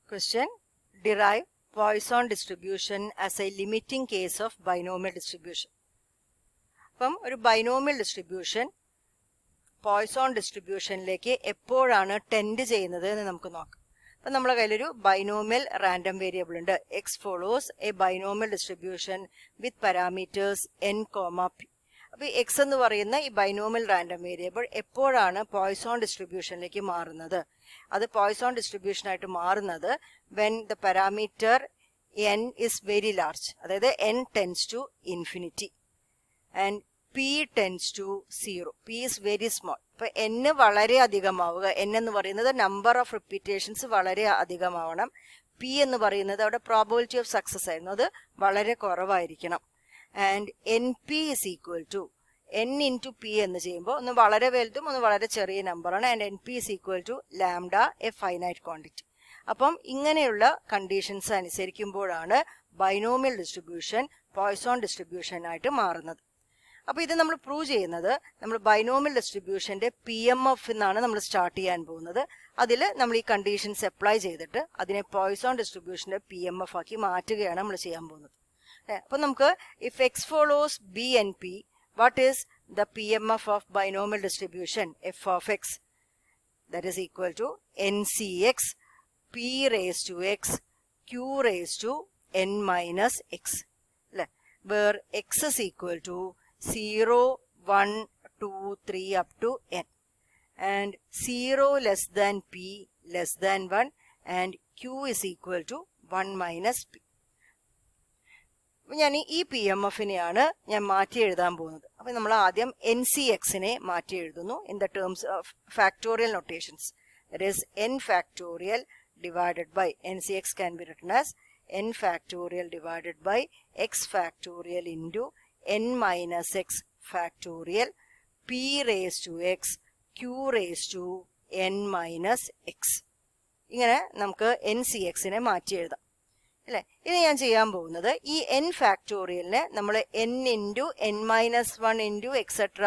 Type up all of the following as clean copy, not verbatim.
Question: derive Poisson distribution as a limiting case of binomial distribution. അപ്പം ഒരു binomial distribution Poisson ഡിസ്ട്രിബ്യൂഷനിലേക്ക് എപ്പോഴാണ് tend ചെയ്യുന്നത് എന്ന് നമുക്ക് നോക്കാം. അപ്പം നമ്മളെ കയ്യിലൊരു ബൈനോമിയൽ റാൻഡം വേരിയബിൾ ഉണ്ട്. X follows a binomial distribution with parameters n comma p. അപ്പോൾ എക്സ് എന്ന് പറയുന്ന ഈ ബൈനോമിയൽ റാൻഡം വേരിയബിൾ എപ്പോഴാണ് പോയ്സോൺ ഡിസ്ട്രിബ്യൂഷനിലേക്ക് മാറുന്നത്? അത് പോയ്സോൺ ഡിസ്ട്രിബ്യൂഷൻ ആയിട്ട് മാറുന്നത് when the parameter n is very large, അതായത് n tends to infinity and p tends to 0. P is very small. ഇപ്പൊ n വളരെ അധികമാവുക. n എന്ന് പറയുന്നത് നമ്പർ ഓഫ് റിപ്പീറ്റേഷൻസ് വളരെ അധികമാവണം. പി എന്ന് പറയുന്നത് അവിടെ പ്രോബബിലിറ്റി ഓഫ് സക്സസ് ആയിരുന്നു, അത് വളരെ കുറവായിരിക്കണം. And n P is equal to n into p എന്ന് ചെയ്യുമ്പോൾ ഒന്ന് വളരെ വലുതും ഒന്ന് വളരെ ചെറിയ നമ്പറാണ്. And n P is equal to lambda a finite quantity. അപ്പം ഇങ്ങനെയുള്ള കണ്ടീഷൻസ് അനുസരിക്കുമ്പോഴാണ് ബൈനോമിയൽ ഡിസ്ട്രിബ്യൂഷൻ പോയ്സോൺ ഡിസ്ട്രിബ്യൂഷൻ ആയിട്ട് മാറുന്നത്. അപ്പോൾ ഇത് നമ്മൾ പ്രൂവ് ചെയ്യുന്നത് നമ്മൾ ബൈനോമിയൽ ഡിസ്ട്രിബ്യൂഷന്റെ പി എം എഫ് എന്നാണ് നമ്മൾ സ്റ്റാർട്ട് ചെയ്യാൻ പോകുന്നത്. അതിൽ നമ്മൾ ഈ കണ്ടീഷൻസ് അപ്ലൈ ചെയ്തിട്ട് അതിനെ പോയ്സോൺ ഡിസ്ട്രിബ്യൂഷന്റെ പി എം എഫ് ആക്കി മാറ്റുകയാണ് നമ്മൾ ചെയ്യാൻ പോകുന്നത്. അപ്പം നമുക്ക് if X follows B n p, what is the P M F of binomial distribution f of X? That is equal to n C X p raise to X q raise to N minus X അല്ലെ, where X is equal to 0, 1, 2, 3 up to n, and 0 less than p less than 1 and q is equal to 1 minus p. ഞാൻ ഈ P M എഫിനെയാണ് ഞാൻ മാറ്റി എഴുതാൻ പോകുന്നത്. അപ്പം നമ്മൾ ആദ്യം എൻ സി എക്സിനെ മാറ്റി എഴുതുന്നു in the terms of factorial notations. That is N factorial divided by N C X can be written as N factorial divided by X factorial into n minus x factorial p raised to x q raised to n minus x. ഇങ്ങനെ നമുക്ക് N C എക്സിനെ മാറ്റി എഴുതാം അല്ലേ. ഇനി ഞാൻ ചെയ്യാൻ പോകുന്നത് ഈ എൻ ഫാക്ടോറിയലിനെ നമ്മൾ N into N minus 1 into etcetera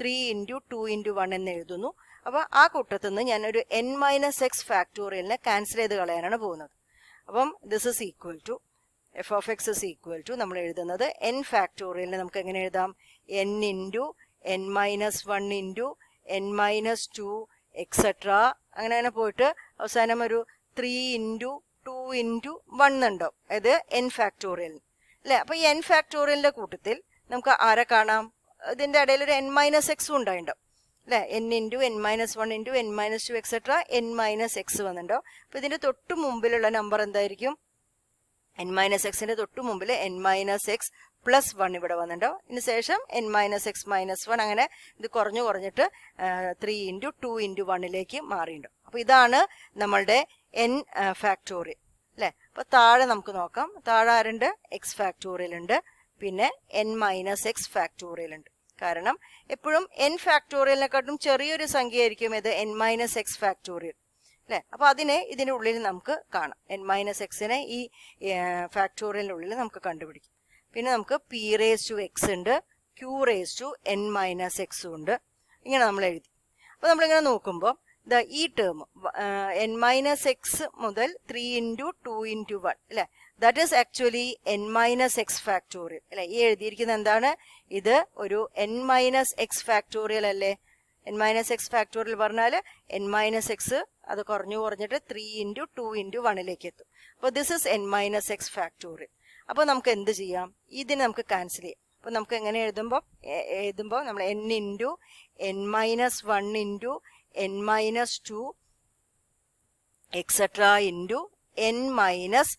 3 into 2 into 1 എന്ന് എഴുതുന്നു. അപ്പോൾ ആ കൂട്ടത്തിൽ നിന്ന് ഞാനൊരു എൻ മൈനസ് എക്സ് ഫാക്ടോറിയലിനെ ക്യാൻസൽ ചെയ്ത് കളയാനാണ് പോകുന്നത്. അപ്പം this is equal to F of X is equal to നമ്മൾ എഴുതുന്നത് എൻ ഫാക്ടോറിയലിനെ നമുക്ക് എങ്ങനെ എഴുതാം? N into N minus 1 into N minus 2 etcetera അങ്ങനെ പോയിട്ട് അവസാനം ഒരു 3 ഇൻറ്റു 2 ഇൻറ്റു 1 ഉണ്ടാവും. അത് എൻ ഫാക്ടോറിയലിന് അല്ലേ. അപ്പോൾ ഈ എൻ ഫാക്ടോറിയലിൻ്റെ കൂട്ടത്തിൽ നമുക്ക് ആരെ കാണാം? ഇതിൻ്റെ ഇടയിൽ ഒരു എൻ മൈനസ് എക്സും ഉണ്ടായിട്ടുണ്ടാവും അല്ലേ. N into N minus 1 into N minus 2 etcetera N minus X വന്നിട്ടുണ്ടാവും. അപ്പോൾ ഇതിൻ്റെ തൊട്ട് മുമ്പിലുള്ള നമ്പർ എന്തായിരിക്കും? എൻ മൈനസ് എക്സിന്റെ തൊട്ട് മുമ്പിൽ എൻ മൈനസ് എക്സ് പ്ലസ് 1 ഇവിടെ വന്നിട്ടുണ്ടാവും. ഇതിന് ശേഷം എൻ മൈനസ് എക്സ് മൈനസ് 1 അങ്ങനെ ഇത് കുറഞ്ഞിട്ട് 3 ഇൻറ്റു 2 ഇൻറ്റു 1ലേക്ക് മാറിയിട്ടുണ്ടാവും. അപ്പോൾ ഇതാണ് നമ്മളുടെ എൻ ഫാക്ടോറിയൽ അല്ലേ. അപ്പോൾ താഴെ നമുക്ക് നോക്കാം. താഴെ ആരുണ്ട്? എക്സ് ഫാക്ടോറിയൽ ഉണ്ട്, പിന്നെ എൻ മൈനസ് എക്സ് ഫാക്ടോറിയൽ ഉണ്ട്. കാരണം എപ്പോഴും എൻ ഫാക്ടോറിയലിനെക്കാട്ടും ചെറിയൊരു സംഖ്യ ആയിരിക്കും ഇത് എൻ മൈനസ് എക്സ് ഫാക്ടോറിയൽ അല്ലേ. അപ്പോൾ അതിനെ ഇതിൻ്റെ ഉള്ളിൽ നമുക്ക് കാണാം. എൻ മൈനസ് എക്സിനെ ഈ ഫാക്ടോറിയലിനുള്ളിൽ നമുക്ക് കണ്ടുപിടിക്കും. പിന്നെ നമുക്ക് പി റേസ് ടു എക്സ് ഉണ്ട്, Q raise to N minus എക്സും ഉണ്ട്. ഇങ്ങനെ നമ്മൾ എഴുതി. അപ്പോൾ നമ്മളിങ്ങനെ നോക്കുമ്പോൾ ഈ ടേം എൻ മൈനസ് എക്സ് മുതൽ 3 ഇൻറ്റു 2 ഇൻറ്റു 1 അല്ലേ, that is actually N minus x factorial അല്ലേ. ഈ എഴുതിയിരിക്കുന്നത് എന്താണ്? ഇത് ഒരു എൻ മൈനസ് എക്സ് ഫാക്ടോറിയൽ അല്ലേ. എൻ മൈനസ് എക്സ് ഫാക്ടോറിയൽ പറഞ്ഞാൽ എൻ മൈനസ് എക്സ് അത് കുറഞ്ഞിട്ട് 3 ഇൻറ്റു 2 ഇൻറ്റു 1ലേക്ക് എത്തും. അപ്പോൾ this is an minus x factorial. അപ്പോൾ നമുക്ക് എന്ത് ചെയ്യാം? ഇതിനെ നമുക്ക് ക്യാൻസൽ ചെയ്യാം. അപ്പോൾ നമുക്ക് എങ്ങനെ എഴുതുമ്പോൾ നമ്മൾ N into N minus 1 into N minus 2 etcetera into N minus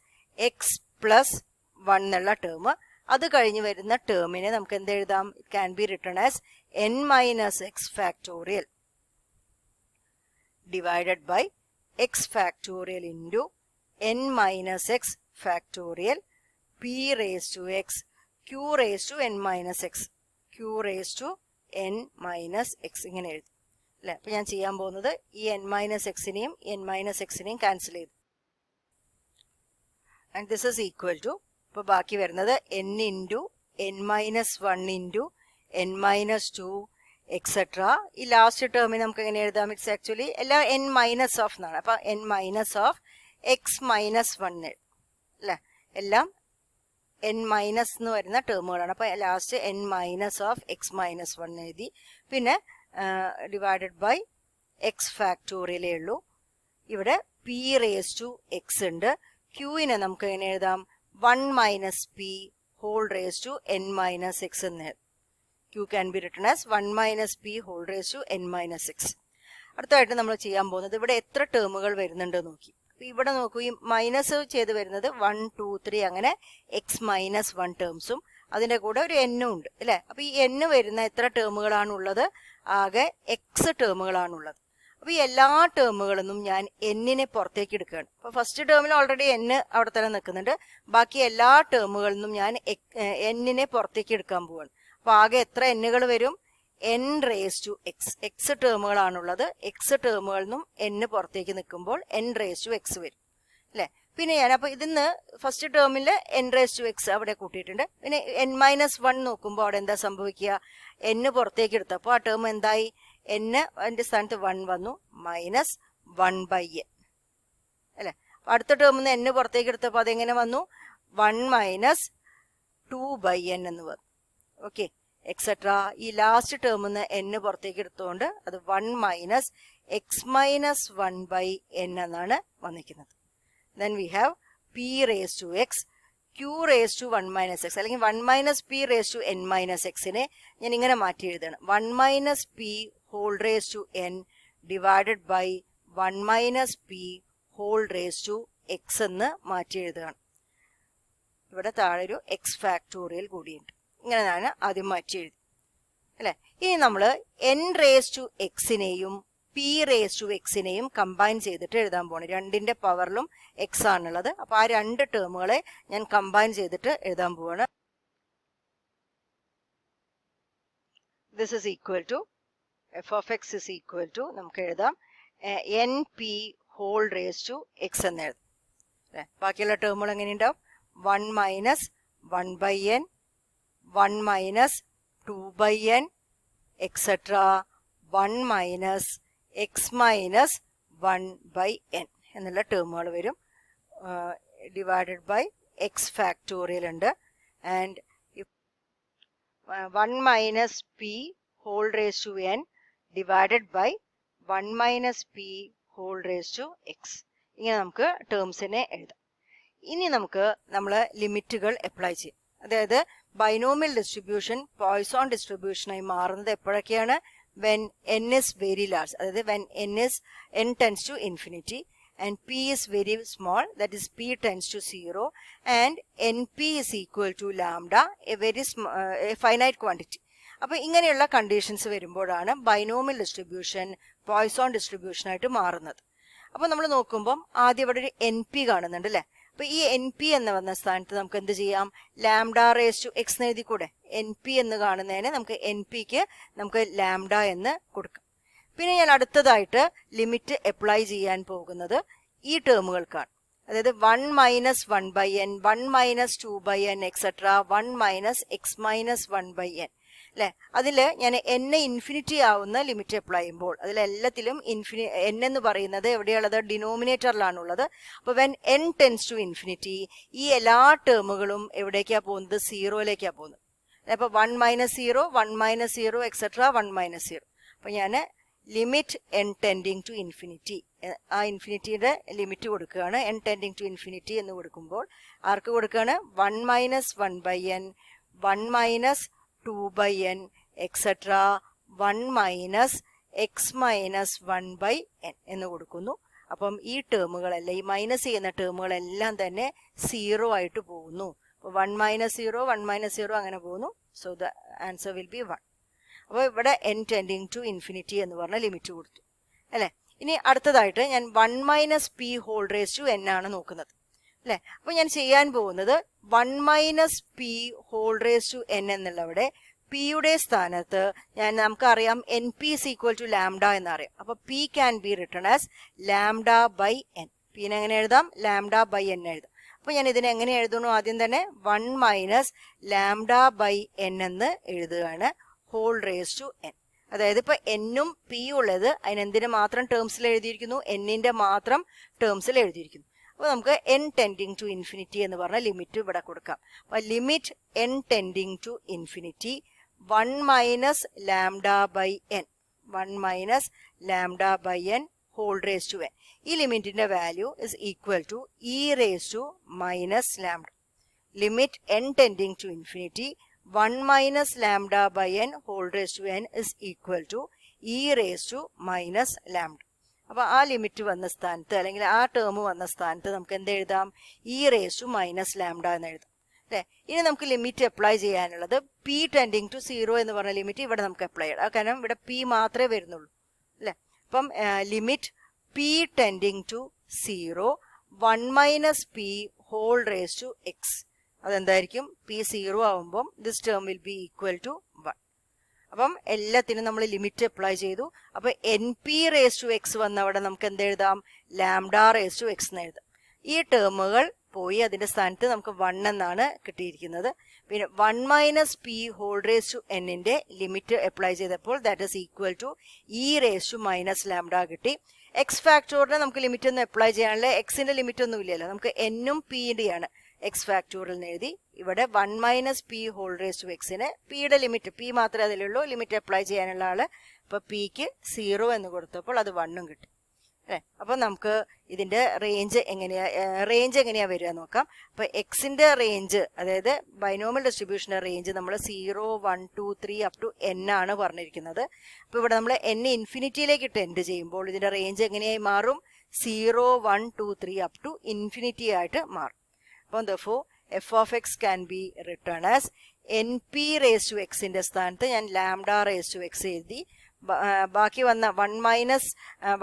X plus 1 എന്നുള്ള ടേം, അത് കഴിഞ്ഞ് വരുന്ന ടേമിനെ നമുക്ക് എന്ത് എഴുതാം? It can be written as N minus x factorial divided by x factorial into n minus x factorial p raised to x q raised to n minus x q raised to n minus x ഇങ്ങനെ എഴുതി അല്ലേ. അപ്പോൾ ഞാൻ ചെയ്യാൻ പോകുന്നത് ഈ n minus എക്സിനെയും n minus എക്സിനെയും ക്യാൻസൽ ചെയ്തു. And this is equal to ഇപ്പോൾ ബാക്കി വരുന്നത് n into n minus 1 into n minus 2 etcetera. ഈ ലാസ്റ്റ് ടേമിന് നമുക്ക് എങ്ങനെ എഴുതാം? ഇറ്റ്സ് ആക്ച്വലി എല്ലാം എൻ മൈനസ് ഓഫ് എന്നാണ്. അപ്പോൾ n minus of X minus 1 അല്ലേ, എല്ലാം n മൈനസ് എന്ന് വരുന്ന ടേമുകളാണ്. അപ്പോൾ last n minus of X minus 1 എഴുതി. പിന്നെ ഡിവൈഡഡ് ബൈ എക്സ് ഫാക്ടോറിയലേ ഉള്ളൂ. ഇവിടെ p റേസ് ടു എക്സ് ഉണ്ട്. ക്യൂവിനെ നമുക്ക് എങ്ങനെ എഴുതാം? 1 minus P whole raise to n minus X എന്ന് എഴുതാം. q can be written as 1 minus p whole raised to n minus x. അടുത്തതായിട്ട് നമ്മൾ ചെയ്യാൻ പോകുന്നത് ഇവിടെ എത്ര ടേമുകൾ വരുന്നുണ്ട് നോക്കി. ഇവിടെ നോക്കൂ, ഈ മൈനസ് ചെയ്ത് വരുന്നത് 1 2 3 അങ്ങനെ എക്സ് മൈനസ് 1 ടേംസും അതിൻ്റെ കൂടെ ഒരു എന്നും ഉണ്ട് അല്ലേ. അപ്പോൾ ഈ n വരുന്ന എത്ര ടേമുകളാണുള്ളത്? ആകെ എക്സ് ടേമുകളാണുള്ളത്. അപ്പോൾ ഈ എല്ലാ ടേമുകളൊന്നും ഞാൻ എന്നിനെ പുറത്തേക്ക് എടുക്കുകയാണ്. അപ്പോൾ ഫസ്റ്റ് ടേമിൽ ഓൾറെഡി n അവിടെ തന്നെ നിൽക്കുന്നുണ്ട്. ബാക്കി എല്ലാ ടേമുകളിൽ ഞാൻ എന്നിനെ പുറത്തേക്ക് എടുക്കാൻ പോവാണ്. അപ്പോൾ ആകെ എത്ര എന്നുകൾ വരും? n raise to x. X ടേമുകളാണുള്ളത്. എക്സ് ടേമുകളിൽ നിന്നും n പുറത്തേക്ക് നിൽക്കുമ്പോൾ n റേസ് ടു എക്സ് വരും അല്ലേ. പിന്നെ ഞാൻ അപ്പോൾ ഇതിന്ന് ഫസ്റ്റ് ടേമിൽ n റേസ് ടു എക്സ് അവിടെ കൂട്ടിയിട്ടുണ്ട്. പിന്നെ n മൈനസ് 1 നോക്കുമ്പോൾ അവിടെ എന്താ സംഭവിക്കുക? n പുറത്തേക്ക് എടുത്തപ്പോൾ ആ ടേം എന്തായി? n അതിൻ്റെ സ്ഥാനത്ത് 1 വന്നു, മൈനസ് 1/n അല്ലേ. അടുത്ത ടേമിൽ നിന്ന് n പുറത്തേക്ക് എടുത്തപ്പോൾ അതെങ്ങനെ വന്നു? 1 മൈനസ് 2/n എന്ന് വന്നു. Okay, etcetera. ഈ ലാസ്റ്റ് ടേമിൽ നിന്ന് n പുറത്തേക്ക് എടുത്തുകൊണ്ട് അത് 1 മൈനസ് എക്സ് മൈനസ് 1/n എന്നാണ് വന്നിരിക്കുന്നത്. Then we have p raise to x, q raise to 1 minus x, അല്ലെങ്കിൽ 1 minus p raise to n minus എക്സിനെ ഞാൻ ഇങ്ങനെ മാറ്റി എഴുതണം. 1 minus p whole raise to n divided by 1 minus p whole raise to X എന്ന് മാറ്റി എഴുതുകയാണ്. ഇവിടെ താഴെ ഒരു എക്സ് ഫാക്ടോറിയൽ കൂടിയുണ്ട്. ഇങ്ങനെ ഞാൻ ആദ്യം മാറ്റി എഴുതി അല്ലേ. ഇനി നമ്മൾ n റേസ് ടു എക്സിനെയും p റേസ് ടു എക്സിനെയും കമ്പൈൻ ചെയ്തിട്ട് എഴുതാൻ പോകണം. രണ്ടിൻ്റെ പവറിലും എക്സ് ആണുള്ളത്. അപ്പോൾ ആ രണ്ട് ടേമുകളെ ഞാൻ കമ്പൈൻ ചെയ്തിട്ട് എഴുതാൻ പോവാണ്. This is equal to F of X is equal to നമുക്ക് എഴുതാം N P whole raise to X എന്ന് എഴുതാം അല്ലേ. ബാക്കിയുള്ള ടേമുകൾ എങ്ങനെയുണ്ടാവും? 1 minus 1/n, 1 minus 2/n, etcetera 1 minus X minus 1/n എന്നുള്ള ടേമുകൾ വരും. ഡിവൈഡഡ് ബൈ എക്സ് ഫാക്ടോറിയൽ ഉണ്ട്. And 1 minus P whole raise to n divided by 1 minus P whole raise to X. ഇങ്ങനെ നമുക്ക് ടേംസിനെ എഴുതാം. ഇനി നമുക്ക് നമ്മൾ ലിമിറ്റുകൾ അപ്ലൈ ചെയ്യും. അതായത് ബൈനോമിയൽ ഡിസ്ട്രിബ്യൂഷൻ പോയ്സോൺ ഡിസ്ട്രിബ്യൂഷനായി മാറുന്നത് എപ്പോഴൊക്കെയാണ്? When n is very large, അതായത് when n tends to infinity and p is very small, that is p tends to 0 and np is equal to lambda, a very finite quantity. അപ്പോൾ ഇങ്ങനെയുള്ള conditions വരുമ്പോഴാണ് binomial distribution Poisson ഡിസ്ട്രിബ്യൂഷനായിട്ട് മാറുന്നത്. അപ്പോൾ നമ്മൾ നോക്കുമ്പം ആദ്യം ഇവിടെ ഒരു എൻ പി കാണുന്നുണ്ട് അല്ലേ. അപ്പോൾ ഈ എൻ പി എന്ന് വന്ന സ്ഥാനത്ത് നമുക്ക് എന്ത് ചെയ്യാം? ലാംഡ റേസ് ടു എക്സ് എന്ന് എഴുതി കൂടെ? എൻ പി എന്ന് കാണുന്നതിന് നമുക്ക് എൻ പിക്ക് നമുക്ക് ലാംഡ എന്ന് കൊടുക്കാം. പിന്നെ ഞാൻ അടുത്തതായിട്ട് ലിമിറ്റ് അപ്ലൈ ചെയ്യാൻ പോകുന്നത് ഈ ടേമുകൾക്കാണ്. അതായത് 1 minus 1/n, 1 minus 2/n, etcetera 1 minus X minus 1/n അല്ലെ. അതിൽ ഞാൻ n ഇൻഫിനിറ്റി ആവുന്ന ലിമിറ്റ് അപ്ലൈ ചെയ്യുമ്പോൾ അതിലെല്ലാത്തിലും n എന്ന് പറയുന്നത് എവിടെയുള്ളത്? ഡിനോമിനേറ്ററിലാണുള്ളത്. അപ്പോൾ when n tends to infinity ഈ എല്ലാ ടേമുകളും എവിടേക്കാണ് പോകുന്നത്? സീറോയിലേക്കാണ് പോകുന്നത്. അപ്പോൾ 1 മൈനസ് 0, 1 മൈനസ് 0, എക്സെട്ര 1 മൈനസ് 0. അപ്പോൾ ഞാൻ limit n tending to infinity, ആ ഇൻഫിനിറ്റിയുടെ ലിമിറ്റ് കൊടുക്കുകയാണ്. n ടെൻഡിങ് ടു ഇൻഫിനിറ്റി എന്ന് കൊടുക്കുമ്പോൾ ആർക്ക് കൊടുക്കുകയാണ്? 1 minus 1/n, 1 minus 2/n, etcetera 1 minus X minus 1/n എന്ന് കൊടുക്കുന്നു. അപ്പം ഈ ടേമുകളെല്ലാം, ഈ മൈനസ് ചെയ്യുന്ന ടേമുകളെല്ലാം തന്നെ സീറോ ആയിട്ട് പോകുന്നു. അപ്പോൾ 1 മൈനസ് 0, 1 മൈനസ് 0 അങ്ങനെ പോകുന്നു. So the answer will be 1. അപ്പോൾ ഇവിടെ n ടെൻഡിങ് ടു ഇൻഫിനിറ്റി എന്ന് പറഞ്ഞ ലിമിറ്റ് കൊടുത്തു അല്ലേ. ഇനി അടുത്തതായിട്ട് ഞാൻ 1 minus P whole raise to n ആണ് നോക്കുന്നത് അല്ലേ. അപ്പോൾ ഞാൻ ചെയ്യാൻ പോകുന്നത് 1 minus P whole raise to n എന്നുള്ളവിടെ പിയുടെ സ്ഥാനത്ത് നമുക്കറിയാം N P is equal to lambda എന്നറിയാം. അപ്പോൾ P can be written as lambda by N. പിന്നെ എങ്ങനെ എഴുതാം? ലാംഡ ബൈ എൻ എഴുതാം. അപ്പോൾ ഞാൻ ഇതിനെ എങ്ങനെ എഴുതണു? ആദ്യം തന്നെ 1 മൈനസ് ലാംഡ ബൈ എൻ എന്ന് എഴുതുകയാണ്, ഹോൾ റേസ് ടു എൻ. അതായത് ഇപ്പോൾ എന്നും പി ഉള്ളത് അതിനെന്തിന് മാത്രം ടേംസിൽ എഴുതിയിരിക്കുന്നു? എന്നിൻ്റെ മാത്രം ടേംസിൽ എഴുതിയിരിക്കുന്നു. അപ്പോൾ നമുക്ക് n ടെൻഡിങ് ടു ഇൻഫിനിറ്റി എന്ന് പറഞ്ഞ ലിമിറ്റ് ഇവിടെ കൊടുക്കാം. അപ്പോൾ limit n tending to infinity 1 minus lambda by n 1 minus lambda by n whole raise to n. ഈ ലിമിറ്റിന്റെ value is equal to E raise to minus lambda. Limit n tending to infinity 1 minus lambda by n whole raise to n is equal to E raise to minus lambda. അപ്പോൾ ആ limit വന്ന സ്ഥാനത്ത് അല്ലെങ്കിൽ ആ term വന്ന സ്ഥാനത്ത് നമുക്ക് എന്ത് എഴുതാം? E raise to minus lambda എന്ന് എഴുതാം അല്ലേ. ഇനി നമുക്ക് ലിമിറ്റ് അപ്ലൈ ചെയ്യാനുള്ളത് പി ടെൻഡിങ് ടു 0 എന്ന് പറഞ്ഞ ലിമിറ്റ് ഇവിടെ നമുക്ക് അപ്ലൈ ചെയ്യാം. കാരണം ഇവിടെ പി മാത്രമേ വരുന്നുള്ളൂ അല്ലേ. അപ്പം limit p tending to 0 1 minus P whole raise to x. അതെന്തായിരിക്കും? പി 0 ആവുമ്പം this term will be equal to 1. അപ്പം എല്ലാത്തിനും നമ്മൾ ലിമിറ്റ് അപ്ലൈ ചെയ്തു. അപ്പോൾ n p raise to x വന്നവിടെ നമുക്ക് എന്ത് എഴുതാം? ലാംഡ റേസ് ടു എക്സ് എന്ന് എഴുതാം. ഈ ടേമുകൾ പോയി അതിന്റെ സ്ഥാനത്ത് നമുക്ക് 1 എന്നാണ് കിട്ടിയിരിക്കുന്നത്. പിന്നെ 1 minus P whole raise to എന്നിന്റെ ലിമിറ്റ് അപ്ലൈ ചെയ്തപ്പോൾ that is equal to E raise to minus lambda കിട്ടി. എക്സ് ഫാക്ടോറിന് നമുക്ക് ലിമിറ്റ് ഒന്നും അപ്ലൈ ചെയ്യാനുള്ള എക്സിന്റെ ലിമിറ്റ് ഒന്നും ഇല്ലല്ലോ. നമുക്ക് എന്നും പിയുടെയാണ് എക്സ് ഫാക്ടോറിയൽ എഴുതി. ഇവിടെ 1 minus P whole raise to എക്സിന് പിയുടെ ലിമിറ്റ് പി മാത്രമേ അതിലുള്ളൂ ലിമിറ്റ് അപ്ലൈ ചെയ്യാനുള്ള ആള്. അപ്പൊ പിക്ക് 0 എന്ന് കൊടുത്തപ്പോൾ അത് 1 കിട്ടി അല്ലെ. അപ്പൊ നമുക്ക് ഇതിന്റെ റേഞ്ച് എങ്ങനെയാ വരിക നോക്കാം. അപ്പൊ എക്സിന്റെ റേഞ്ച്, അതായത് ബൈനോമിയൽ ഡിസ്ട്രിബ്യൂഷന്റെ റേഞ്ച് നമ്മൾ 0 1 2 3 അപ് ടു n ആണ് പറഞ്ഞിരിക്കുന്നത്. അപ്പൊ ഇവിടെ നമ്മൾ n ഇൻഫിനിറ്റിയിലേക്ക് ടെൻഡ് ചെയ്യുമ്പോൾ ഇതിന്റെ റേഞ്ച് എങ്ങനെയായി മാറും? 0 1 2 3 അപ് ടു ഇൻഫിനിറ്റി ആയിട്ട് മാറും. അപ്പം therefore f of x can be written as np raised to x ന്റെ സ്ഥാനത്ത് ഞാൻ ലാംഡ റേസ് ടു എക്സ് എഴുതി. ബാക്കി വന്ന 1 മൈനസ്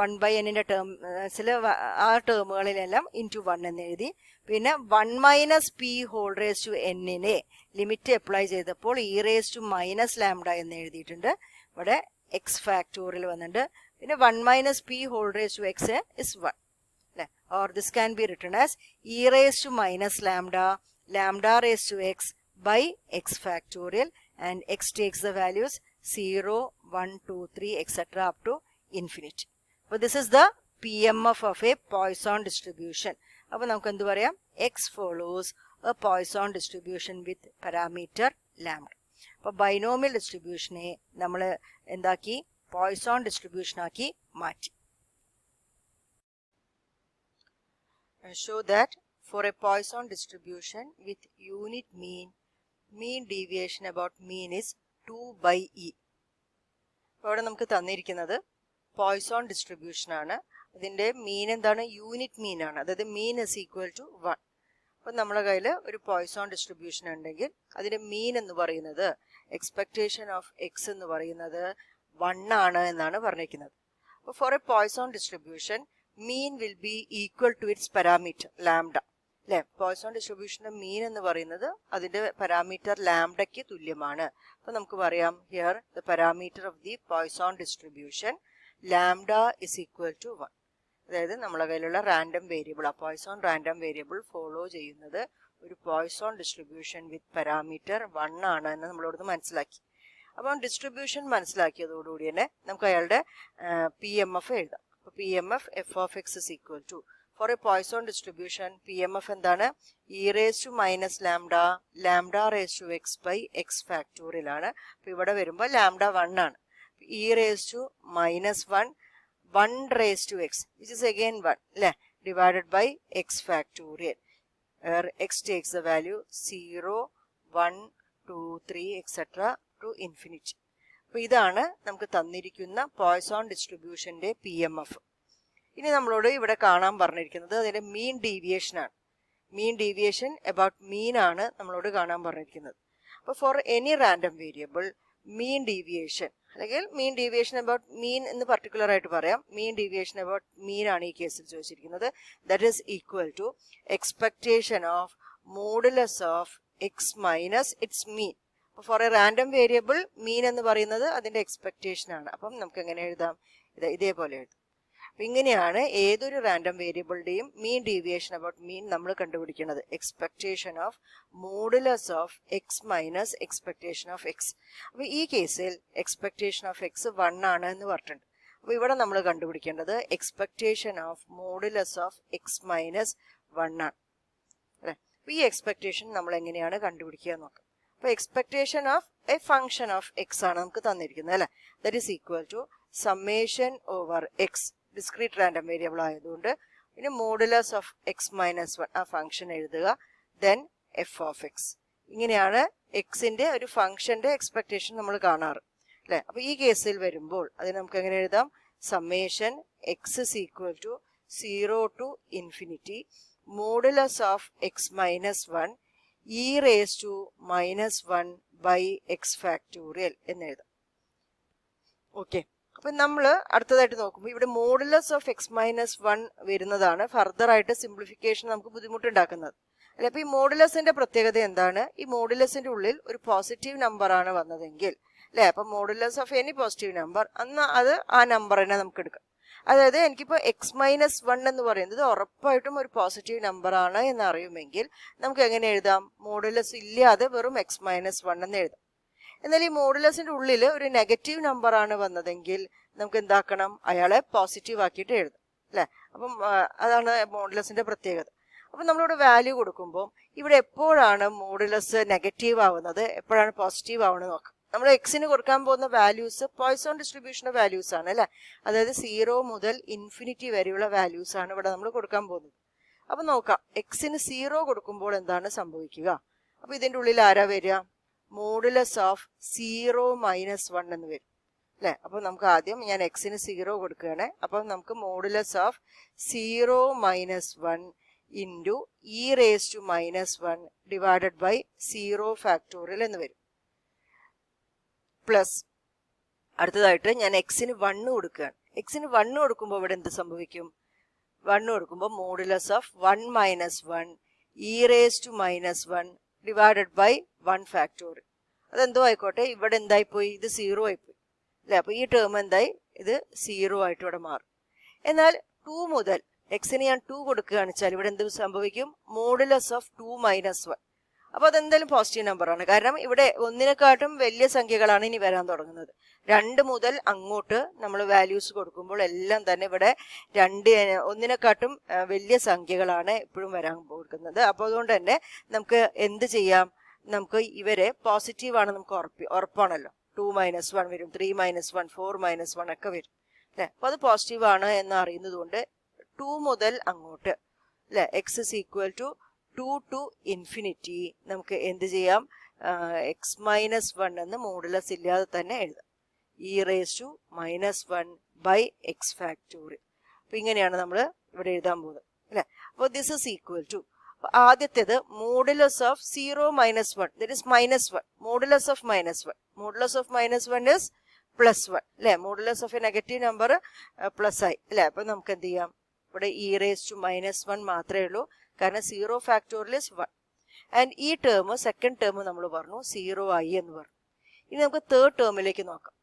1 ബൈ എന്നിന്റെ ടേംസിൽ ആ ടേമുകളിലെല്ലാം ഇൻറ്റു 1 എന്ന് എഴുതി. പിന്നെ 1 minus P whole raise to എന്നിനെ ലിമിറ്റ് അപ്ലൈ ചെയ്തപ്പോൾ e raise to minus lambda എന്ന് എഴുതിയിട്ടുണ്ട്. ഇവിടെ എക്സ് ഫാക്ടോറിയൽ വന്നിട്ടുണ്ട്. പിന്നെ 1 minus P whole raise to x is 1. Or this can be written as e raised to minus lambda raised to x by x factorial, and x takes the values 0 1 2 3 etc. up to infinity. So this is the PMF of a Poisson distribution. അപ്പോൾ നമുക്ക് എന്ത് പറയാം? x follows a Poisson distribution with parameter lambda. അപ്പോൾ binomial ഡിസ്ട്രിബ്യൂഷനെ നമ്മൾ എന്താക്കി? Poisson distribution ആക്കി മാറ്റി. Show that for a Poisson distribution with unit mean deviation about mean is 2 by e. അവിടെ നമുക്ക് തന്നിരിക്കുന്നത് പോയ്സോൺ ഡിസ്ട്രിബ്യൂഷൻ ആണ്. അതിന്റെ മീൻ എന്താണ്? യൂണിറ്റ് മീൻ ആണ്. അതായത് മീൻ ഇസ് ഈക്വൽ ടു 1. അപ്പം നമ്മുടെ കയ്യിൽ ഒരു പോയ്സോൺ ഡിസ്ട്രിബ്യൂഷൻ ഉണ്ടെങ്കിൽ അതിന്റെ മീൻ എന്ന് പറയുന്നത് എക്സ്പെക്ടേഷൻ ഓഫ് എക്സ് എന്ന് പറയുന്നത് 1 ആണ് എന്നാണ് പറഞ്ഞിരിക്കുന്നത്. അപ്പോൾ for a Poisson distribution mean will be equal to its parameter lambda അല്ലെ. പോയ്സോൺ ഡിസ്ട്രിബ്യൂഷന്റെ മീൻ എന്ന് പറയുന്നത് അതിന്റെ പാരാമീറ്റർ ലാംഡയ്ക്ക് തുല്യമാണ്. അപ്പൊ നമുക്ക് പറയാം here the parameter of the Poisson distribution lambda is equal to 1. അതായത് നമ്മളെ കയ്യിലുള്ള റാൻഡം വേരിയബിൾ, ആ പോയ്സോൺ റാൻഡം വേരിയബിൾ ഫോളോ ചെയ്യുന്നത് ഒരു പോയ്സോൺ ഡിസ്ട്രിബ്യൂഷൻ വിത്ത് പാരാമീറ്റർ 1 ആണ് എന്ന് നമ്മളോട് മനസ്സിലാക്കി. അപ്പം ഡിസ്ട്രിബ്യൂഷൻ മനസ്സിലാക്കിയതോടുകൂടി തന്നെ നമുക്ക് അയാളുടെ PMF എഴുതാം. PMF f of x is equal to, for a Poisson distribution PMF എന്താണ്? e raised to minus lambda raised to x by x factorial ആണ്. അപ്പോൾ ഇവിടെ വരുമ്പോൾ ലാംഡ 1 ആണ്. e raised to minus 1 raised to x which is again 1 അല്ലേ, divided by x factorial where x takes the value 0 1 2 3 etc. to infinity. അപ്പോൾ ഇതാണ് നമുക്ക് തന്നിരിക്കുന്ന പോയ്സോൺ ഡിസ്ട്രിബ്യൂഷന്റെ PMF. ഇനി നമ്മളോട് ഇവിടെ കാണാൻ പറഞ്ഞിരിക്കുന്നത് അതിന്റെ മീൻ ഡീവിയേഷൻ ആണ്. മീൻ ഡീവിയേഷൻ അബൌട്ട് മീൻ ആണ് നമ്മളോട് കാണാൻ പറഞ്ഞിരിക്കുന്നത്. അപ്പോൾ for any random variable mean deviation അല്ലെങ്കിൽ മീൻ ഡീവിയേഷൻ അബൌട്ട് മീൻ എന്ന് പർട്ടിക്കുലർ ആയിട്ട് പറയാം. മീൻ ഡീവിയേഷൻ അബൌട്ട് മീൻ ആണ് ഈ കേസിൽ ചോദിച്ചിരിക്കുന്നത്. That is equal to expectation of modulus of X minus its mean. For a random variable mean എന്ന് പറയുന്നത് അതിന്റെ എക്സ്പെക്ടേഷൻ ആണ്. അപ്പം നമുക്ക് എങ്ങനെ എഴുതാം? ഇതേപോലെ എഴുതാം. അപ്പം ഇങ്ങനെയാണ് ഏതൊരു റാൻഡം വേരിയബിളിന്റെയും മീൻ ഡീവിയേഷൻ അബൌട്ട് മീൻ നമ്മൾ കണ്ടുപിടിക്കുന്നത്. Expectation of modulus of X minus expectation of X. അപ്പൊ ഈ കേസിൽ എക്സ്പെക്ടേഷൻ ഓഫ് എക്സ് 1 ആണ് എന്ന് പറഞ്ഞിട്ടുണ്ട്. അപ്പൊ ഇവിടെ നമ്മൾ കണ്ടുപിടിക്കേണ്ടത് expectation of modulus of X minus 1 ആണ് അല്ലേ. അപ്പോൾ ഈ എക്സ്പെക്ടേഷൻ നമ്മൾ എങ്ങനെയാണ് കണ്ടുപിടിക്കുക നോക്കാം. അപ്പോൾ expectation of a function of X ആണ് നമുക്ക് തന്നിരിക്കുന്നത് അല്ലേ. That is equal to summation over X, discrete random variable ആയതുകൊണ്ട് പിന്നെ മോഡുലസ് ഓഫ് എക്സ് മൈനസ് 1 ആ ഫംഗ്ഷൻ എഴുതുക, ദെൻ എഫ് ഓഫ് എക്സ്. ഇങ്ങനെയാണ് എക്സിന്റെ ഒരു ഫംഗ്ഷന്റെ എക്സ്പെക്ടേഷൻ നമ്മൾ കാണാറ് അല്ലെ. അപ്പൊ ഈ കേസിൽ വരുമ്പോൾ അതിന് നമുക്ക് എങ്ങനെ എഴുതാം, summation X is equal to 0 to infinity modulus of X minus 1 E raise to minus 1 by X factorial എന്ന് എഴുതാം. ഓക്കെ, അപ്പൊ നമ്മൾ അടുത്തതായിട്ട് നോക്കുമ്പോൾ ഇവിടെ മോഡുലസ് ഓഫ് എക്സ് മൈനസ് 1 വരുന്നതാണ് ഫർദർ ആയിട്ട് സിംപ്ലിഫിക്കേഷൻ നമുക്ക് ബുദ്ധിമുട്ടുണ്ടാക്കുന്നത് അല്ലെ. അപ്പൊ ഈ മോഡുലസിന്റെ പ്രത്യേകത എന്താണ്, ഈ മോഡുലസിന്റെ ഉള്ളിൽ ഒരു പോസിറ്റീവ് നമ്പർ ആണ് വന്നതെങ്കിൽ അല്ലെ, അപ്പൊ modulus of any positive number അന്ന് അത് ആ നമ്പർ തന്നെ നമുക്ക് എടുക്കാം. അതായത് എനിക്കിപ്പോ എക്സ് മൈനസ് 1 എന്ന് പറയുന്നത് ഉറപ്പായിട്ടും ഒരു പോസിറ്റീവ് നമ്പർ ആണ് എന്ന് അറിയുമെങ്കിൽ നമുക്ക് എങ്ങനെ എഴുതാം, മോഡുലസ് ഇല്ലാതെ വെറും എക്സ് മൈനസ് 1 എന്ന് എഴുതാം. എന്നാൽ ഈ മോഡുലസിന്റെ ഉള്ളിൽ ഒരു നെഗറ്റീവ് നമ്പർ ആണ് വന്നതെങ്കിൽ നമുക്ക് എന്താക്കണം, അയാളെ പോസിറ്റീവ് ആക്കിയിട്ട് എഴുതാം അല്ലെ. അപ്പം അതാണ് മോഡുലസിന്റെ പ്രത്യേകത. അപ്പം നമ്മളിവിടെ വാല്യൂ കൊടുക്കുമ്പോൾ ഇവിടെ എപ്പോഴാണ് മോഡുലസ് നെഗറ്റീവ് ആവുന്നത്, എപ്പോഴാണ് പോസിറ്റീവ് ആവുന്നത് നോക്കാം. നമ്മൾ എക്സിന് കൊടുക്കാൻ പോകുന്ന വാല്യൂസ് പോയ്സോൺ ഡിസ്ട്രിബ്യൂഷന്റെ വാല്യൂസ് ആണ് അല്ലെ. അതായത് 0 മുതൽ ഇൻഫിനിറ്റി വരെയുള്ള വാല്യൂസ് ആണ് ഇവിടെ നമ്മൾ കൊടുക്കാൻ പോകുന്നത്. അപ്പൊ നോക്കാം, എക്സിന് 0 കൊടുക്കുമ്പോൾ എന്താണ് സംഭവിക്കുക. അപ്പൊ ഇതിന്റെ ഉള്ളിൽ ആരാ വരിക, മോഡുലസ് ഓഫ് 0 മൈനസ് 1 എന്ന് വരും അല്ലെ. അപ്പൊ നമുക്ക് ആദ്യം ഞാൻ എക്സിന് 0 കൊടുക്കുകയാണ്. അപ്പൊ നമുക്ക് modulus of 0 minus 1 into E raise to minus 1 divided by 0 factorial എന്ന് വരും. പ്ലസ് അടുത്തതായിട്ട് ഞാൻ എക്സിന് 1 കൊടുക്കുകയാണ്. എക്സിന് 1 കൊടുക്കുമ്പോൾ ഇവിടെ എന്ത് സംഭവിക്കും, 1 കൊടുക്കുമ്പോൾ modulus of 1 minus 1 E raise to minus 1 divided by 1 factorial. അതെന്തോ ആയിക്കോട്ടെ, ഇവിടെ എന്തായിപ്പോയി, ഇത് 0 ആയിപ്പോയി അല്ലെ. അപ്പൊ ഈ ടേം എന്തായി, ഇത് 0 ആയിട്ട് ഇവിടെ മാറും. എന്നാൽ 2 മുതൽ എക്സിന് ഞാൻ 2 കൊടുക്കുകയാണെന്ന് വെച്ചാൽ ഇവിടെ എന്ത് സംഭവിക്കും, മോഡുലസ് ഓഫ് 2 മൈനസ് 1. അപ്പൊ അതെന്തായാലും പോസിറ്റീവ് നമ്പർ ആണ്, കാരണം ഇവിടെ ഒന്നിനെക്കാട്ടും വലിയ സംഖ്യകളാണ് ഇനി വരാൻ തുടങ്ങുന്നത്. 2 മുതൽ അങ്ങോട്ട് നമ്മൾ വാല്യൂസ് കൊടുക്കുമ്പോൾ എല്ലാം തന്നെ ഇവിടെ ഒന്നിനെക്കാട്ടും വലിയ സംഖ്യകളാണ് എപ്പോഴും വരാൻ കൊടുക്കുന്നത്. അപ്പൊ അതുകൊണ്ട് തന്നെ നമുക്ക് എന്ത് ചെയ്യാം, നമുക്ക് ഇവരെ പോസിറ്റീവ് ആണ് നമുക്ക് ഉറപ്പാണല്ലോ. 2 മൈനസ് 1 വരും, 3 മൈനസ് 1, 4 മൈനസ് 1 ഒക്കെ വരും അല്ലെ. അപ്പൊ അത് പോസിറ്റീവ് ആണ് എന്ന് അറിയുന്നത് കൊണ്ട് 2 മുതൽ അങ്ങോട്ട് അല്ലെ X is equal to 2 to infinity നമുക്ക് എന്ത് ചെയ്യാം, എക്സ് മൈനസ് 1 എന്ന് മോഡുലസ് ഇല്ലാതെ തന്നെ എഴുതാം, E raise to minus 1 by X factorial. അപ്പൊ ഇങ്ങനെയാണ് നമ്മൾ ഇവിടെ എഴുതാൻ പോകുന്നത് അല്ലെ. അപ്പോൾ ദിസ് ഇസ് ഈക്വൽ ടു, ആദ്യത്തേത് modulus of 0 minus 1 that is minus 1, modulus of minus 1, modulus of minus 1 is plus 1 അല്ലെ. Modulus of a negative number plus ആയി അല്ലെ. അപ്പൊ നമുക്ക് എന്ത് ചെയ്യാം, ഇവിടെ ഇ റേസ് ടു മൈനസ് 1 മാത്രമേ ഉള്ളൂ, കാരണം 0 ഫാക്ടോറിയൽ ഇസ് 1. ആൻഡ് ഈ ടേം സെക്കൻഡ് ടേം നമ്മൾ പറഞ്ഞു 0 ആയി എന്ന് പറഞ്ഞു. ഇനി നമുക്ക് തേർഡ് ടേമിലേക്ക് നോക്കാം.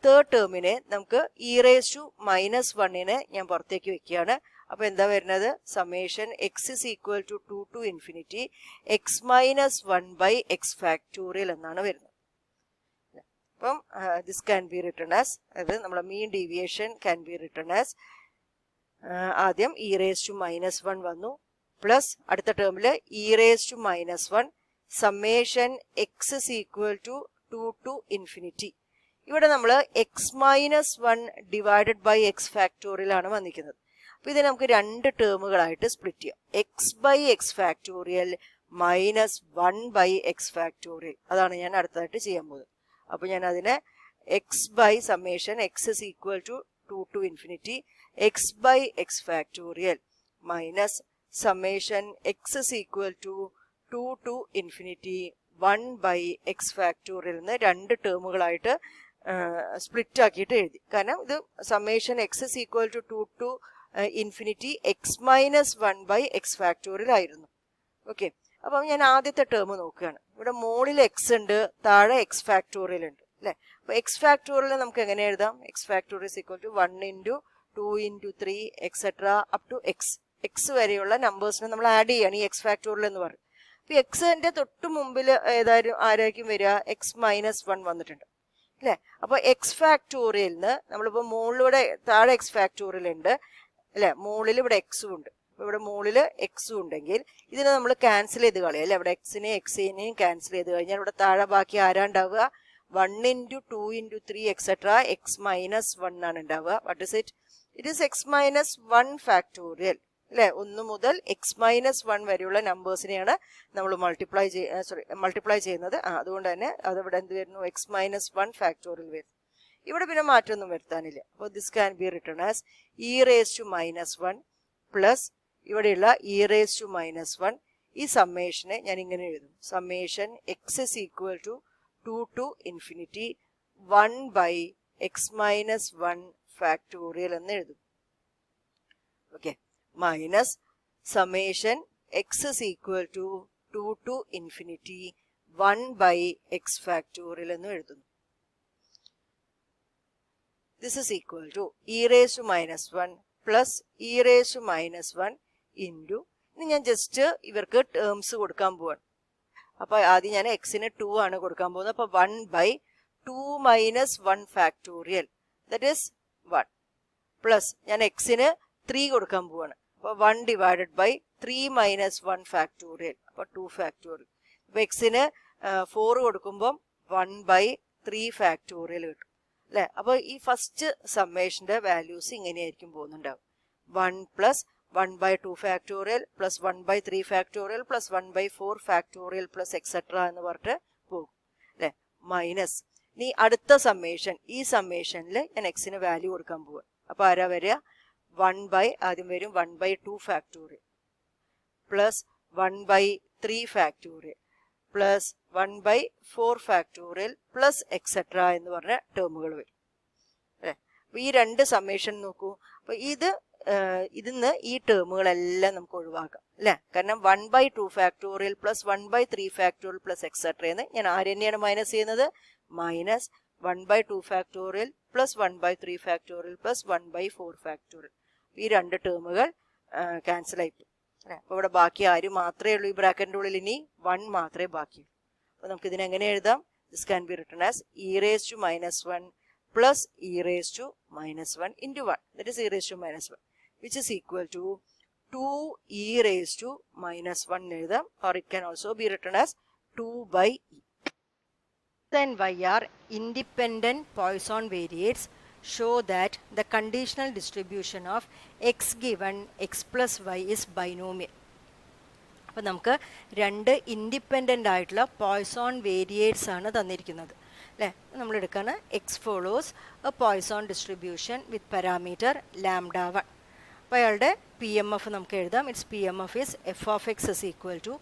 തേർഡ് ടേമിനെ നമുക്ക് ഇ റേസ് ടു മൈനസ് 1 ഞാൻ പുറത്തേക്ക് വെക്കുകയാണ്. അപ്പൊ എന്താ വരുന്നത്, summation X is equal to 2 to infinity X minus 1 by X factorial എന്നാണ് വരുന്നത്. അപ്പം this can be written as, അതായത് നമ്മുടെ mean deviation can be written as, ആദ്യം ഇ റേസ് ടു മൈനസ് 1 വന്നു, പ്ലസ് അടുത്ത ടേമില് e raise to minus 1 summation X is equal to 2 to infinity. ഇവിടെ നമ്മൾ x minus 1 divided by X factorial ആണ് വന്നിരിക്കുന്നത്. അപ്പൊ ഇതിനെ നമുക്ക് 2 ടേമുകളായിട്ട് സ്പ്ലിറ്റ് ചെയ്യാം, X by X factorial minus 1 by X factorial. അതാണ് ഞാൻ അടുത്തതായിട്ട് ചെയ്യാൻ പോകുന്നത്. അപ്പൊ ഞാൻ അതിനെ X by summation X is equal to 2 to infinity X by X factorial minus summation X is equal to 2 to infinity 1 by X factorial എന്ന് 2 ടേമുകളായിട്ട് സ്പ്ലിറ്റ് ആക്കിയിട്ട് എഴുതി. കാരണം ഇത് summation X is equal to 2 to infinity X minus 1 by X factorial ആയിരുന്നു. Okay, അപ്പം ഞാൻ ആദ്യത്തെ ടേം നോക്കുകയാണ്. ഇവിടെ മുകളിൽ എക്സ് ഉണ്ട്, താഴെ എക്സ് ഫാക്ടോറിയൽ ഉണ്ട് അല്ലെ. അപ്പൊ എക്സ് ഫാക്ടോറിയൽ നമുക്ക് എങ്ങനെ എഴുതാം, X factorial is equal to 1 into 2 into 3 etcetera up to X വരെയുള്ള നമ്പേഴ്സിനെ നമ്മൾ ആഡ് ചെയ്യാണ് ഈ എക്സ് ഫാക്ടോറിയൽ എന്ന് പറയും. അപ്പൊ എക്സിന്റെ തൊട്ട് മുമ്പിൽ ആരായിരിക്കും വരിക, എക്സ് മൈനസ് 1 വന്നിട്ടുണ്ട് അല്ലെ. അപ്പൊ എക്സ് ഫാക്ടോറിയലിന് നമ്മളിപ്പോ മുകളിലൂടെ താഴെ എക്സ് ഫാക്ടോറിയൽ ഉണ്ട് അല്ലെ, മുകളിൽ ഇവിടെ എക്സും ഉണ്ട്. ഇവിടെ മുകളിൽ എക്സും ഉണ്ടെങ്കിൽ ഇതിനെ നമ്മൾ ക്യാൻസൽ ചെയ്ത് കളയാം അല്ലേ. ഇവിടെ എക്സിനെയും ക്യാൻസൽ ചെയ്ത് കഴിഞ്ഞാൽ ഇവിടെ താഴെ ബാക്കി ആരാ ഉണ്ടാവുക? 1 into 2 into 3 etc. x minus 1 ആണ് ഉണ്ടാവുക. What is it? It is x minus 1 factorial അല്ലേ. 1 മുതൽ x minus 1 വരെയുള്ള നമ്പേഴ്സിനെയാണ് നമ്മൾ മൾട്ടിപ്ലൈ ചെയ്യുന്നത്. അതുകൊണ്ട് തന്നെ അതിവിടെ എന്ത് വരുന്നു? x minus 1 ഫാക്ടോറിയൽ വരുന്നു. ഇവിടെ പിന്നെ മാറ്റമൊന്നും വരുത്താനില്ല. അപ്പോൾ this can be written as e raised to minus 1 plus ഇവിടെയുള്ള e raised to minus 1. ഈ സമ്മേഷനെ ഞാൻ ഇങ്ങനെ എഴുതും. Summation x is equal to 2 to infinity 1 by x minus 1 factorial എന്ന് എഴുതും. Okay, minus summation x is equal to 2 to infinity 1 by x factorial എന്ന് എഴുതുന്നു. This is equal to e raised to minus 1 plus e raised to minus 1 into, ഇനി ഞാൻ just ഇവർക്ക് terms കൊടുക്കാൻ പോവാണ്. അപ്പോൾ ആദ്യം ഞാൻ എക്സിന് 2 ആണ് കൊടുക്കാൻ പോകുന്നത്. അപ്പോൾ 1 by 2 minus 1 factorial that is 1 plus ഞാൻ എക്സിന് 3 കൊടുക്കാൻ പോവാണ്. അപ്പോൾ 1 divided by 3 minus 1 ഫാക്ടോറിയൽ, അപ്പോൾ 2 ഫാക്ടോറിയൽ. അപ്പോൾ എക്സിന് 4 കൊടുക്കുമ്പം 1 by 3 ഫാക്ടോറിയൽ കിട്ടും അല്ലേ. അപ്പോൾ ഈ ഫസ്റ്റ് സമ്മേഷൻ്റെ വാല്യൂസ് ഇങ്ങനെയായിരിക്കും പോകുന്നുണ്ടാവും. 1 plus 1 by 2 factorial plus 1 by 3 factorial plus 1 by 4 factorial plus etcetera എന്ന് പറഞ്ഞിട്ട് പോകും അല്ലേ. മൈനസ് ഇനി അടുത്ത സമ്മേഷൻ, ഈ സമ്മേഷനിൽ ഞാൻ എക്സിന് വാല്യൂ കൊടുക്കാൻ പോവുക. അപ്പോൾ ആരാ വരിക? 1 by ആദ്യം വരും 1 by 2 factorial plus 1 by 3 factorial plus 1 by 4 factorial plus etcetera എന്ന് പറഞ്ഞ ടേമുകൾ വരും അല്ലേ. അപ്പോൾ ഈ രണ്ട് സമ്മേഷൻ നോക്കൂ. അപ്പോൾ ഇതിന്ന് ഈ ടേമുകളെല്ലാം നമുക്ക് ഒഴിവാക്കാം അല്ലേ. കാരണം 1 by 2 factorial plus 1 by 3 factorial plus etcetera എന്ന് ഞാൻ ആര് തന്നെയാണ് മൈനസ് ചെയ്യുന്നത്? Minus 1 by 2 factorial plus 1 by 3 factorial plus 1 by 4 factorial. ഈ രണ്ട് ടേമുകൾ ക്യാൻസൽ ആയിപ്പോയി അല്ലേ. അപ്പോൾ ഇവിടെ ബാക്കി ആര് മാത്രമേ ഉള്ളൂ? ഈ ബ്രാക്കറ്റിൻ്റെ ഉള്ളിൽ ഇനി 1 മാത്രമേ ബാക്കിയുള്ളൂ. അപ്പോൾ നമുക്ക് ഇതിനെ എങ്ങനെ എഴുതാം? This can be written as e raised to minus 1 plus e raised to minus 1 into 1, that is e raised to minus 1, which is equal to 2 e raised to minus 1 എഴുതാം. or it can also be written as 2 by e. Then y are independent Poisson variates show that the conditional distribution of x given x plus y is binomial. അപ്പോൾ നമുക്ക് രണ്ട് independent ആയിട്ടുള്ള Poisson വേരിയേറ്റ്സ് ആണ് തന്നിരിക്കുന്നത് അല്ലേ. നമ്മൾ എടുക്കുകയാണ് x follows a Poisson distribution with parameter λ1. അപ്പോൾ അയാളുടെ പി എം എഫ് നമുക്ക് എഴുതാം. It's p M f is f of X is equal to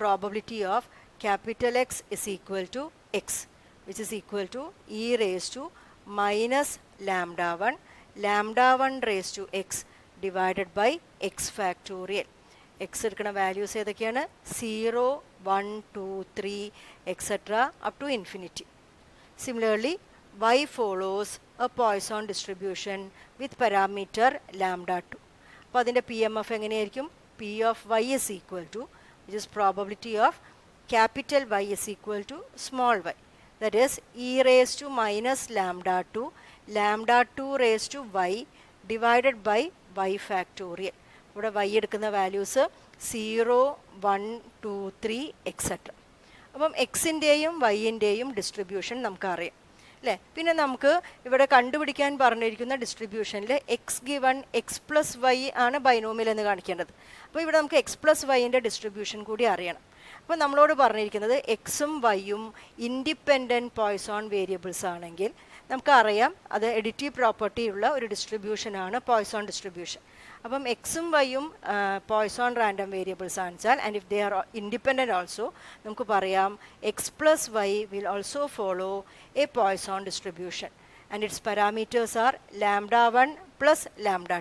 probability of capital X is equal to x which is equal to E raise to minus λ1 λ1 raise to x divided by X factorial. X എടുക്കുന്ന values ഏതൊക്കെയാണ്? 0 1 2 3 etcetera up to infinity. Similarly y follows a Poisson distribution with parameter λ2. അപ്പോൾ അതിൻ്റെ p M f എങ്ങനെയായിരിക്കും? P of y is equal to which is probability of capital Y is equal to small y, that is e raise to minus λ2 raise to y divided by y factorial. ഇവിടെ y എടുക്കുന്ന values 0 1 2 3 etcetera. അപ്പം എക്സിൻ്റെയും വൈൻ്റെയും distribution നമുക്കറിയാം അല്ലേ. പിന്നെ നമുക്ക് ഇവിടെ കണ്ടുപിടിക്കാൻ പറഞ്ഞിരിക്കുന്ന ഡിസ്ട്രിബ്യൂഷനിൽ x given X plus Y ആണ് ബൈനോമിയൽ എന്ന് കാണിക്കേണ്ടത്. അപ്പോൾ ഇവിടെ നമുക്ക് എക്സ് പ്ലസ് വൈൻ്റെ ഡിസ്ട്രിബ്യൂഷൻ കൂടി അറിയണം. അപ്പോൾ നമ്മളോട് പറഞ്ഞിരിക്കുന്നത് എക്സും വൈയും ഇൻഡിപെൻഡൻറ്റ് പോയ്സോൺ വേരിയബിൾസ് ആണെങ്കിൽ നമുക്കറിയാം അത് എഡിറ്റീവ് പ്രോപ്പർട്ടി ഉള്ള ഒരു ഡിസ്ട്രിബ്യൂഷനാണ് പോയ്സോൺ ഡിസ്ട്രിബ്യൂഷൻ. അപ്പം എക്സും വൈയും പോയ്സോൺ റാൻഡം വേരിയബിൾസ് ആണെച്ചാൽ and if they are independent also നമുക്ക് പറയാം x plus y will also follow a Poisson distribution and its parameters are λ1 plus λ2.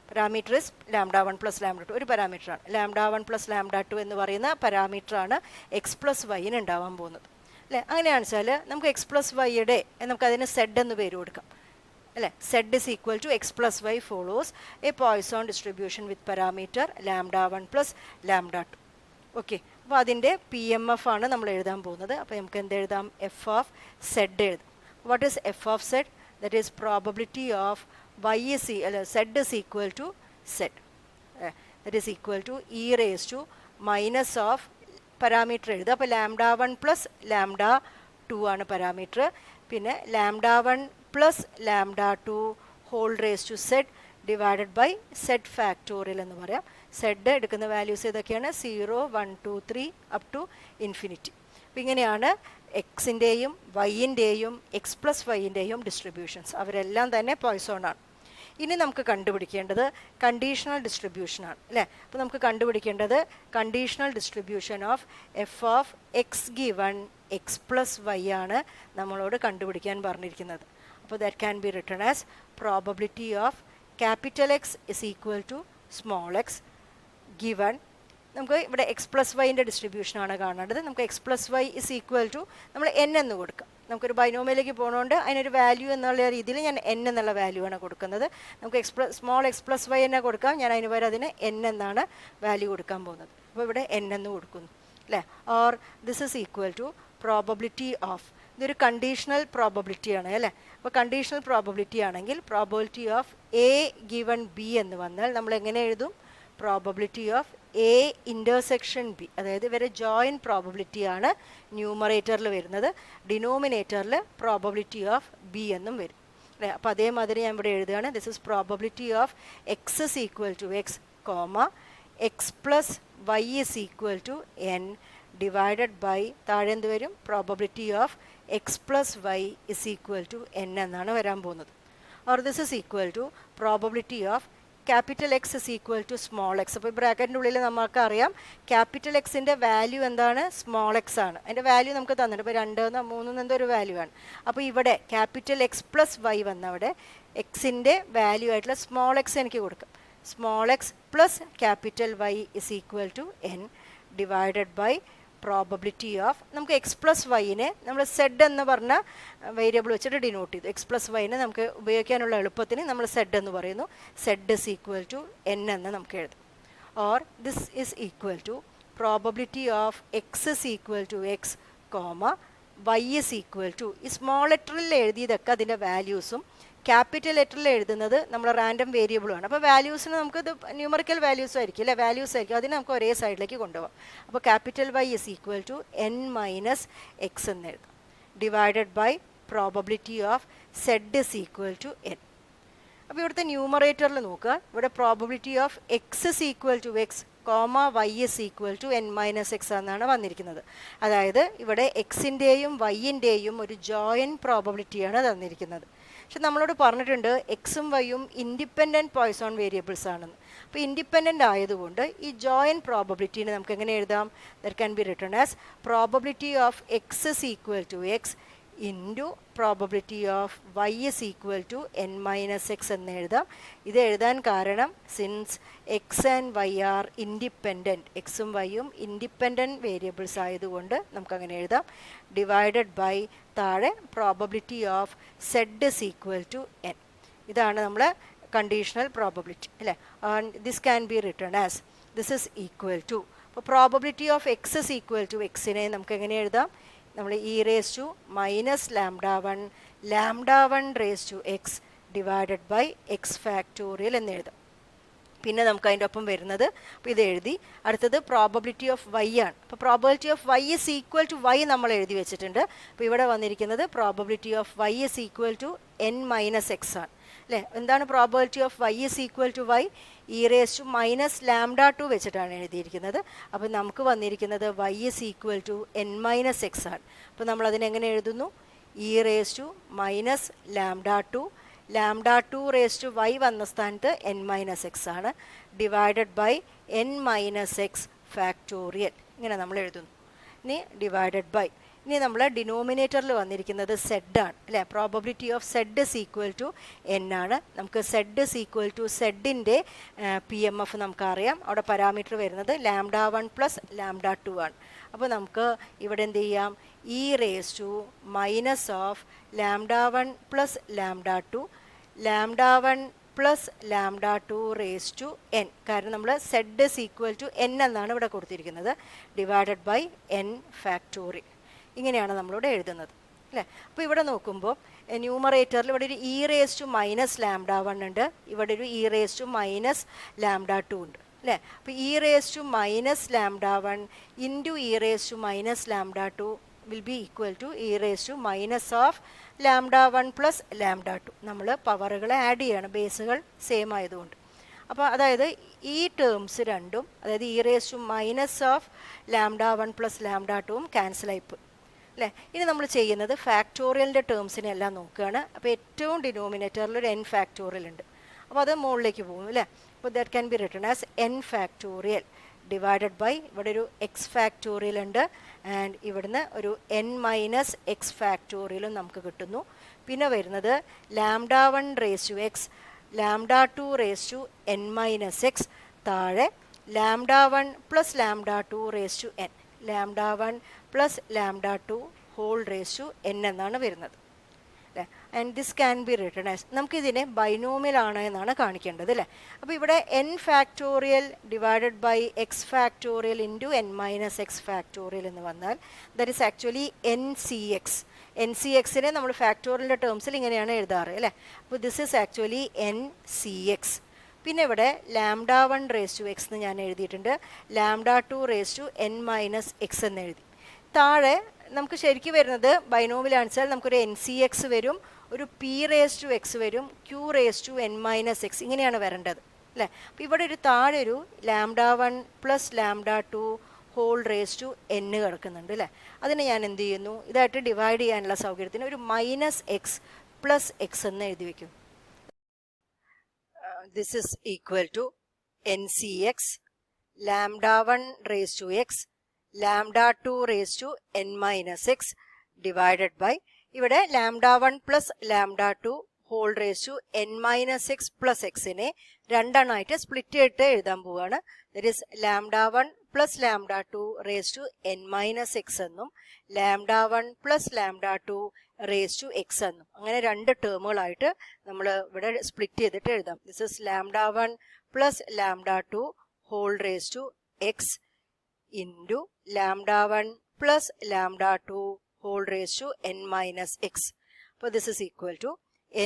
Parameter is λ1 plus λ2 ഒരു പാരാമീറ്ററാണ്. λ1 പ്ലസ് λ2 എന്ന് പറയുന്ന പാരാമീറ്ററാണ് എക്സ് പ്ലസ് വൈന് ഉണ്ടാവാൻ പോകുന്നത് അല്ലേ. അങ്ങനെയാണെന്ന് വെച്ചാൽ നമുക്ക് എക്സ് പ്ലസ് വൈയുടെ നമുക്കതിന് സെഡ് എന്ന് പേര് കൊടുക്കാം അല്ലേ. Z is equal to x plus y follows a Poisson distribution with parameter λ1 plus λ2. Okay, അപ്പോൾ അതിൻ്റെ പി എം എഫ് ആണ് നമ്മൾ എഴുതാൻ പോകുന്നത്. അപ്പോൾ നമുക്ക് എന്ത് എഴുതാം? എഫ് ഓഫ് സെഡ് എഴുതാം. What is f of z? That is probability of y is z is equal to z. That is equal to E raise to minus of parameter എഴുതുക. അപ്പോൾ λ1 പ്ലസ് λ2 ആണ് പാരാമീറ്റർ. പിന്നെ λ1 plus λ2 whole raise to z divided by z factorial എന്ന് പറയാം. Z എടുക്കുന്ന values ഏതൊക്കെയാണ്? 0, 1, 2, 3 up to infinity. അപ്പോൾ ഇങ്ങനെയാണ് എക്സിൻ്റെയും വൈൻ്റെയും എക്സ് പ്ലസ് വൈൻ്റെയും ഡിസ്ട്രിബ്യൂഷൻസ്. അവരെല്ലാം തന്നെ പോയ്സോണാണ്. ഇനി നമുക്ക് കണ്ടുപിടിക്കേണ്ടത് കണ്ടീഷണൽ ഡിസ്ട്രിബ്യൂഷനാണ് അല്ലേ. അപ്പോൾ നമുക്ക് കണ്ടുപിടിക്കേണ്ടത് conditional distribution of F of X given X plus Y ആണ് നമ്മളോട് കണ്ടുപിടിക്കാൻ പറഞ്ഞിരിക്കുന്നത്. അപ്പോൾ that can be written as probability of capital X is equal to small X given. നമുക്ക് ഇവിടെ എക്സ് പ്ലസ് വൈൻ്റെ ഡിസ്ട്രിബ്യൂഷനാണ് കാണേണ്ടത്. നമുക്ക് X plus Y is equal to നമ്മൾ എൻ എന്ന് കൊടുക്കാം. നമുക്കൊരു ബൈനോമിയലേക്ക് പോകുന്നതുകൊണ്ട് അതിനൊരു വാല്യൂ എന്നുള്ള രീതിയിൽ ഞാൻ എൻ എന്നുള്ള വാല്യൂ ആണ് കൊടുക്കുന്നത്. നമുക്ക് സ്മോൾ എക്സ് പ്ലസ് വൈ തന്നെ കൊടുക്കാം. ഞാൻ അതിന് പകരം അതിന് എൻ എന്നാണ് വാല്യൂ കൊടുക്കാൻ പോകുന്നത്. അപ്പോൾ ഇവിടെ എൻ എന്ന് കൊടുക്കുന്നു അല്ലേ. Or this is equal to probability of, ഇതൊരു കണ്ടീഷണൽ പ്രോബബിലിറ്റിയാണ് അല്ലേ. അപ്പോൾ കണ്ടീഷണൽ പ്രോബബിലിറ്റി ആണെങ്കിൽ probability of A given B എന്ന് വന്നാൽ നമ്മൾ എങ്ങനെ എഴുതും? Probability of A intersection B, അതായത് ഇവരെ ജോയിൻറ്റ് പ്രോബബിലിറ്റി ആണ് ന്യൂമറേറ്ററിൽ വരുന്നത്. ഡിനോമിനേറ്ററിൽ പ്രോബബിലിറ്റി ഓഫ് ബി എന്നും വരും അല്ലേ. അപ്പോൾ അതേമാതിരി ഞാൻ ഇവിടെ എഴുതുകയാണ്. This is probability of X is equal to X comma X plus Y is equal to N divided by താഴെ എന്ത് വരും? Probability of X plus Y is equal to N എന്നാണ് വരാൻ പോകുന്നത്. Or this is equal to probability of capital X is equal to small X. അപ്പോൾ ഈ ബ്രാക്കറ്റിൻ്റെ ഉള്ളിൽ നമുക്ക് അറിയാം ക്യാപിറ്റൽ എക്സിൻ്റെ വാല്യൂ എന്താണ്? സ്മോൾ എക്സ് ആണ്. അതിൻ്റെ വാല്യൂ നമുക്ക് തന്നിട്ട് ഇപ്പോൾ 2 3 എന്തോ ഒരു വാല്യൂ ആണ്. അപ്പോൾ ഇവിടെ ക്യാപിറ്റൽ എക്സ് പ്ലസ് വൈ വന്ന അവിടെ എക്സിൻ്റെ വാല്യൂ ആയിട്ടുള്ള സ്മോൾ എക്സ് എനിക്ക് കൊടുക്കാം. Small X plus capital Y is equal to N divided by probability of, നമുക്ക് എക്സ് പ്ലസ് വൈനെ നമ്മൾ സെഡ് എന്ന് പറഞ്ഞ വേരിയബിൾ വെച്ചിട്ട് ഡിനോട്ട് ചെയ്തു. എക്സ് പ്ലസ് വൈനെ നമുക്ക് ഉപയോഗിക്കാനുള്ള എളുപ്പത്തിന് നമ്മൾ സെഡ് എന്ന് പറയുന്നു. Z is equal to N എന്ന് നമുക്ക് എഴുതാം. Or this is equal to probability of X is equal to X comma Y is equal to, ഈ സ്മോൾ ലെറ്ററിൽ എഴുതിയതൊക്കെ അതിൻ്റെ വാല്യൂസും ക്യാപിറ്റൽ ലെറ്ററിൽ എഴുതുന്നത് നമ്മൾ റാൻഡം വേരിയബിളുമാണ്. അപ്പോൾ വാല്യൂസിന് നമുക്കിത് ന്യൂമറിക്കൽ വാല്യൂസ് ആയിരിക്കും അല്ലേ, വാല്യൂസ് ആയിരിക്കും. അതിനെ നമുക്ക് ഒരേ സൈഡിലേക്ക് കൊണ്ടുപോകാം. അപ്പോൾ capital Y is equal to N minus X എന്ന് എഴുതാം divided by probability of Z is equal to N. അപ്പോൾ ഇവിടുത്തെ ന്യൂമറേറ്ററിൽ നോക്കുക, ഇവിടെ probability of X is equal to X comma Y is equal to N minus X എന്നാണ് വന്നിരിക്കുന്നത്. അതായത് ഇവിടെ എക്സിൻ്റെയും വൈൻ്റെയും ഒരു ജോയിൻറ്റ് പ്രോബബിലിറ്റിയാണ് തന്നിരിക്കുന്നത്. പക്ഷെ നമ്മളോട് പറഞ്ഞിട്ടുണ്ട് എക്സും വൈയും ഇൻഡിപെൻഡൻറ്റ് പോയ്സോൺ വേരിയബിൾസ് ആണെന്ന്. അപ്പോൾ ഇൻഡിപെൻഡൻ്റ് ആയതുകൊണ്ട് ഈ ജോയിൻറ്റ് പ്രോബബിലിറ്റീനെ നമുക്ക് എങ്ങനെ എഴുതാം? That can be written as probability of X is equal to x into probability of y is equal to N minus X എന്ന് എഴുതാം. ഇത് എഴുതാൻ കാരണം since x and y are independent, എക്സും വൈയും ഇൻഡിപെൻഡൻറ്റ് വേരിയബിൾസ് ആയതുകൊണ്ട് നമുക്കങ്ങനെ എഴുതാം. ഡിവൈഡഡ് ബൈ താഴെ probability of Z is equal to n. ഇതാണ് നമ്മൾ കണ്ടീഷണൽ പ്രോബബിലിറ്റി അല്ലേ. This can be written as this is equal to, അപ്പോൾ probability of X is equal to എക്സിനെ നമുക്ക് എങ്ങനെ എഴുതാം? നമ്മൾ e raise to minus λ1 raise to x divided by X factorial എന്ന് എഴുതാം. പിന്നെ നമുക്ക് അതിൻ്റെ ഒപ്പം വരുന്നത്, അപ്പോൾ ഇത് എഴുതി. അടുത്തത് പ്രോബബിലിറ്റി ഓഫ് വൈ ആണ്. അപ്പോൾ probability of y is equal to y നമ്മൾ എഴുതി വെച്ചിട്ടുണ്ട്. അപ്പോൾ ഇവിടെ വന്നിരിക്കുന്നത് probability of y is equal to N minus x ആണ് അല്ലേ. എന്താണ് probability of y is equal to y? E raise to minus λ2 വെച്ചിട്ടാണ് എഴുതിയിരിക്കുന്നത്. അപ്പോൾ നമുക്ക് വന്നിരിക്കുന്നത് y is equal to N minus x ആണ്. അപ്പോൾ നമ്മൾ അതിനെങ്ങനെ എഴുതുന്നു? E raise to minus λ2 raise to y വന്ന സ്ഥാനത്ത് എൻ മൈനസ് എക്സ് ആണ് divided by n minus x factorial, ഇങ്ങനെ നമ്മൾ എഴുതുന്നു. ഇനി ഡിവൈഡഡ് ബൈ, ഇനി നമ്മൾ ഡിനോമിനേറ്ററിൽ വന്നിരിക്കുന്നത് സെഡ് ആണ് അല്ലേ. Probability of Z is equal to n ആണ്. നമുക്ക് സെഡ് ഇസ് ഈക്വൽ ടു സെഡിൻ്റെ പി എം എഫ് നമുക്കറിയാം. അവിടെ പാരാമീറ്റർ വരുന്നത് λ1 പ്ലസ് λ2 ആണ്. അപ്പോൾ നമുക്ക് ഇവിടെ എന്ത് ചെയ്യാം? E raise to minus of λ1 plus λ1 plus λ2 raise to n, കാരണം നമ്മൾ z is equal to N എന്നാണ് ഇവിടെ കൊടുത്തിരിക്കുന്നത്, ഡിവൈഡഡ് ബൈ എൻ ഫാക്ടോറിയൽ. ഇങ്ങനെയാണ് നമ്മളിവിടെ എഴുതുന്നത് അല്ലേ. അപ്പോൾ ഇവിടെ നോക്കുമ്പോൾ ന്യൂമറേറ്ററിൽ ഇവിടെ ഒരു ഇ റേസ് ടു മൈനസ് λ1 ഉണ്ട്, ഇവിടെ ഒരു ഇ റേസ് ടു മൈനസ് λ2 ഉണ്ട് അല്ലേ? അപ്പോൾ e raise to minus lambda 1 into E raise to minus lambda 2 will be equal to E raise to minus of lambda 1 plus lambda 2. നമ്മൾ പവറുകൾ add ചെയ്യണം, ബേസുകൾ same ആയതുകൊണ്ട്. അപ്പോൾ അതായത് ഈ ടേംസ് രണ്ടും, അതായത് e raise to minus of lambda 1 plus lambda 2 cancel ആയിപ്പോയി അല്ലേ? ഇനി നമ്മൾ ചെയ്യുന്നത് ഫാക്ടോറിയലിൻ്റെ ടേംസിനെ എല്ലാം നോക്കുകയാണ്. അപ്പോൾ ഏറ്റവും ഡിനോമിനേറ്ററിൽ ഒരു എൻ ഫാക്ടോറിയൽ ഉണ്ട്, അപ്പോൾ അത് മുകളിലേക്ക് പോകും അല്ലേ? അപ്പോൾ that can be written as N factorial divided by, ഇവിടെ ഒരു എക്സ് ഫാക്ടോറിയൽ ഉണ്ട് ആൻഡ് ഇവിടുന്ന് ഒരു എൻ മൈനസ് എക്സ് ഫാക്ടോറിയലും നമുക്ക് കിട്ടുന്നു. പിന്നെ വരുന്നത് lambda 1 raise to x, lambda 2 raise to N minus x, താഴെ lambda 1 plus lambda 2 raise to n, lambda 1 plus lambda 2 whole raise to N എന്നാണ് വരുന്നത് അല്ലേ? And this can be written as, നമുക്കിതിനെ binomial ആണ് എന്നാണ് കാണിക്കേണ്ടത് അല്ലേ? അപ്പോൾ ഇവിടെ n factorial divided by X factorial into N minus x factorial എന്ന് വന്നാൽ that is actually n C X. N C എക്സിനെ നമ്മൾ ഫാക്ടോറിയലിൻ്റെ ടേംസിൽ ഇങ്ങനെയാണ് എഴുതാറ് അല്ലേ? അപ്പോൾ this is actually n C X. പിന്നെ ഇവിടെ ലാംഡ 1 റേസ് ടു എക്സ് എന്ന് ഞാൻ എഴുതിയിട്ടുണ്ട്, lambda 2 raise to N minus X എന്ന് എഴുതി. താഴെ നമുക്ക് ശരിക്കും വരുന്നത് ബൈനോമിയൽ ആൻസർ നമുക്കൊരു എൻ സി എക്സ് വരും, ഒരു പി റേസ് ടു എക്സ് വരും, q raise to N minus x, ഇങ്ങനെയാണ് വരേണ്ടത് അല്ലേ? അപ്പോൾ ഇവിടെ ഒരു താഴെ ഒരു lambda 1 plus lambda 2 whole raise to n കിടക്കുന്നുണ്ട് അല്ലേ? അതിനെ ഞാൻ എന്ത് ചെയ്യുന്നു, ഇതായിട്ട് ഡിവൈഡ് ചെയ്യാനുള്ള സൗകര്യത്തിന് ഒരു മൈനസ് എക്സ് പ്ലസ് എക്സ് എന്ന് എഴുതി വയ്ക്കും. This is equal to NCX lambda 1 raised to x lambda 2 raised to n minus x divided by, ഇവിടെ lambda 1 plus lambda 2 whole raised to n minus x plus x നെ രണ്ടെണ്ണമായിട്ട് split ചെയ്തിട്ട് എഴുതാൻ പോവുകയാണ്. that is lambda 1 plus lambda 2 raised to n minus x എന്നും lambda 1 plus lambda 2 raise to x എന്നും, അങ്ങനെ രണ്ട് ടേമുകളായിട്ട് നമ്മൾ ഇവിടെ സ്പ്ലിറ്റ് ചെയ്തിട്ട് എഴുതാം. This is lambda 1 plus lambda 2 whole raise to x into lambda 1 plus lambda 2 whole raise to N minus x. അപ്പോൾ this is equal to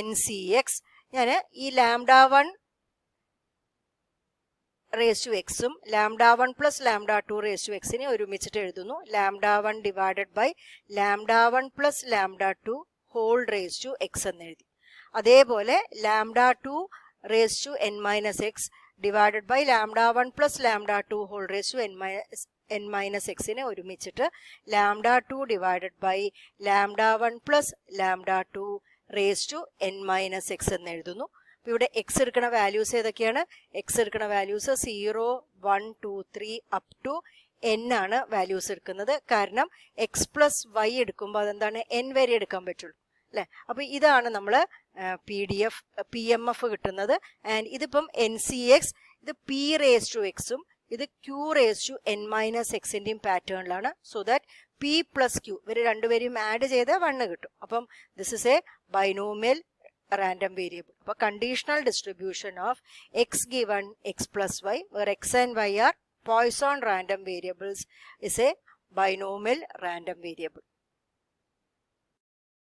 n C x. ഞാൻ ഈ ലാംഡ 1 റേസ് ടു എക്സും lambda 1 plus lambda 2 raise to എക്സിനെ ഒരുമിച്ചിട്ട് എഴുതുന്നു. Lambda 1 divided by lambda 1 plus lambda 2 whole raise to X എന്ന് എഴുതി. അതേപോലെ lambda 2 raise to N minus x divided by lambda 1 plus lambda 2 whole raise to N minus എക്സിനെ ഒരുമിച്ചിട്ട് lambda 2 divided by lambda 1 plus lambda 2 raise to N minus X എന്ന് എഴുതുന്നു. അപ്പോൾ ഇവിടെ X എടുക്കുന്ന വാല്യൂസ് ഏതൊക്കെയാണ്? എക്സ് എടുക്കുന്ന വാല്യൂസ് 0, 1, 2, 3 അപ് ടു എൻ ആണ് വാല്യൂസ് എടുക്കുന്നത്. കാരണം എക്സ് പ്ലസ് വൈ എടുക്കുമ്പോൾ അതെന്താണ്, എൻ വരെ എടുക്കാൻ പറ്റുള്ളൂ അല്ലേ? അപ്പോൾ ഇതാണ് നമ്മൾ പി എം എഫ് കിട്ടുന്നത്. ആൻഡ് ഇതിപ്പം എൻ സി എക്സ്, ഇത് പി റേസ് ടു എക്സും ഇത് q raise to N minus എക്സിൻ്റെയും പാറ്റേണിലാണ്. So that p plus q ഇവർ രണ്ടുപേരെയും ആഡ് ചെയ്ത് 1 കിട്ടും. അപ്പം this is a binomial random variable. അപ്പോൾ conditional distribution of x given x plus y, where x and y are Poisson random variables, is a binomial random variable.